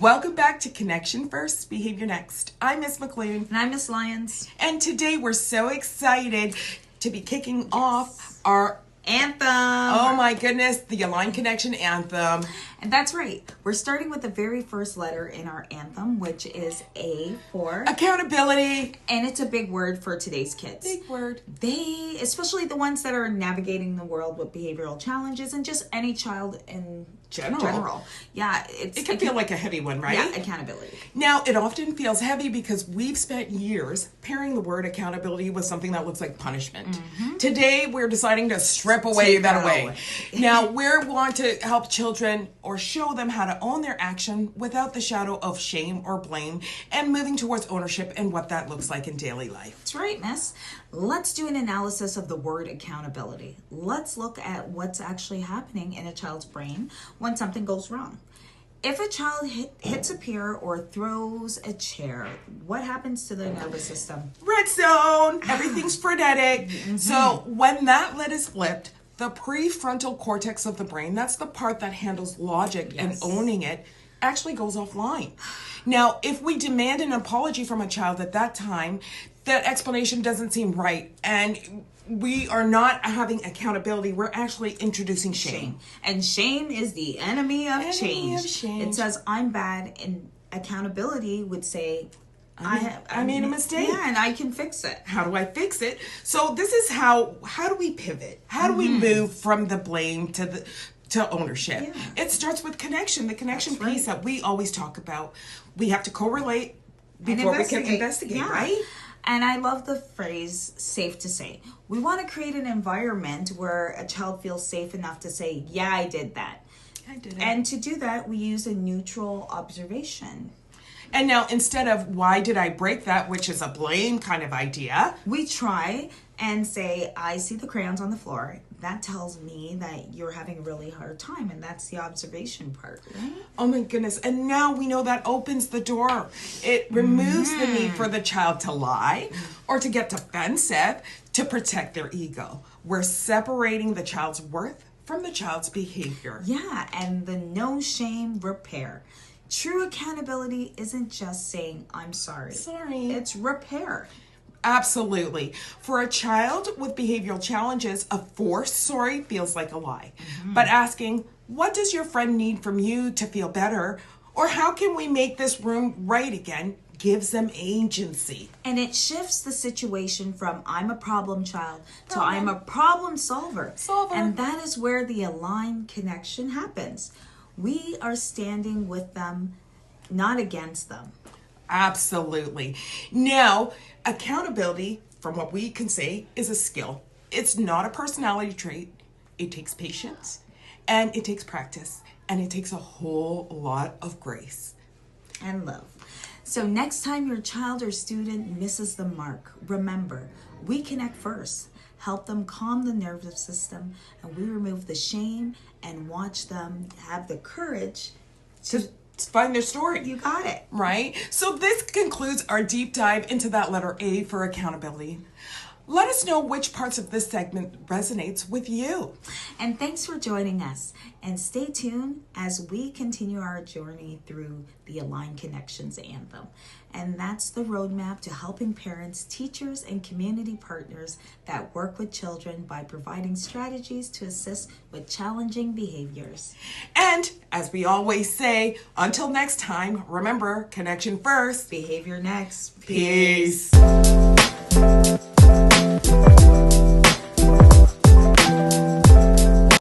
Welcome back to Connection First, Behavior Next. I'm Miss McLean. And I'm Miss Lyons. And today we're so excited to be kicking off our anthem. Oh my goodness, the Align Connection anthem. And that's right. We're starting with the very first letter in our anthem, which is A for accountability. And it's a big word for today's kids. Big word. They, especially the ones that are navigating the world with behavioral challenges, and just any child in general. Yeah, it can feel like a heavy one, right? Yeah, accountability. Now, it often feels heavy because we've spent years pairing the word accountability with something that looks like punishment. Mm-hmm. Today, we're deciding to strip that away. Now, we want to help children or show them how to own their action without the shadow of shame or blame, and moving towards ownership and what that looks like in daily life. That's right, Miss. Let's do an analysis of the word accountability. Let's look at what's actually happening in a child's brain when something goes wrong. If a child hits a peer or throws a chair, what happens to the nervous system? Red zone. Everything's frenetic. Mm-hmm. So when that lid is flipped, the prefrontal cortex of the brain, that's the part that handles logic and owning it, actually goes offline. Now, if we demand an apology from a child at that time, that explanation doesn't seem right, and we are not having accountability. We're actually introducing shame. And shame is the enemy of change. It says, I'm bad, and accountability would say, I made a mistake. Yeah, and I can fix it. How do I fix it? So this is how do we pivot? How do we move from the blame to ownership? Yeah. It starts with connection, the connection piece that we always talk about. We have to correlate before we can investigate, right? And I love the phrase, safe to say. We want to create an environment where a child feels safe enough to say, yeah, I did that. I did it. And to do that, we use a neutral observation. And now, instead of why did I break that, which is a blame kind of idea, we try and say, I see the crayons on the floor. That tells me that you're having a really hard time, and that's the observation part, right? Oh my goodness. And now we know that opens the door. It removes the need for the child to lie or to get defensive to protect their ego. We're separating the child's worth from the child's behavior. Yeah, and the no shame repair. True accountability isn't just saying, I'm sorry. It's repair. Absolutely. For a child with behavioral challenges, a forced sorry feels like a lie. Mm-hmm. But asking, what does your friend need from you to feel better? Or how can we make this room right again? Gives them agency. And it shifts the situation from I'm a problem child to I'm a problem solver. And that is where the Align connection happens. We are standing with them, not against them. Absolutely. Now, accountability, from what we can say, is a skill. It's not a personality trait. It takes patience, and it takes practice, and it takes a whole lot of grace. And love. So next time your child or student misses the mark, remember, we connect first. Help them calm the nervous system, and we remove the shame and watch them have the courage to find their story. You got it. Right? So this concludes our deep dive into that letter A for accountability. Let us know which parts of this segment resonates with you. And thanks for joining us. And stay tuned as we continue our journey through the Align Connections Anthem. And that's the roadmap to helping parents, teachers, and community partners that work with children by providing strategies to assist with challenging behaviors. And as we always say, until next time, remember, connection first, behavior next. Peace.